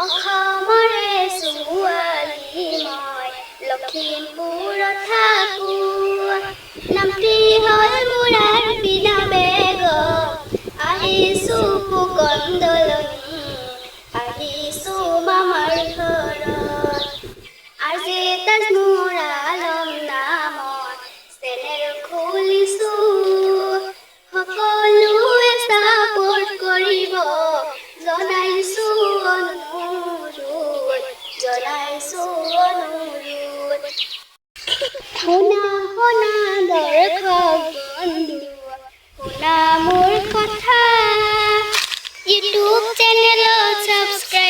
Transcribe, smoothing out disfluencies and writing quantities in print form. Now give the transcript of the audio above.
অসমৰে ছোৱালী মই লখিমপুৰত থাকোঁ। নামটি হ'ল মোৰ আৰ্পিনা বেগম, আহিছোঁ ফুকন দলনি, আহিছোঁ মামাৰ ঘৰত। আজি তাজমুৰ আলম নামৰ চেনেল খুলিছোঁ, সকলোৱে ছাপোৰ্ট কৰিব জনাইছোঁ অনুৰোধ, জনাইছোঁ অনুৰোধ। শুনা শুনা দৰ্শক বন্ধু, শুনা মোৰ কথা, ইউটিউব চেনেলত ছাবস্ক্ৰাইব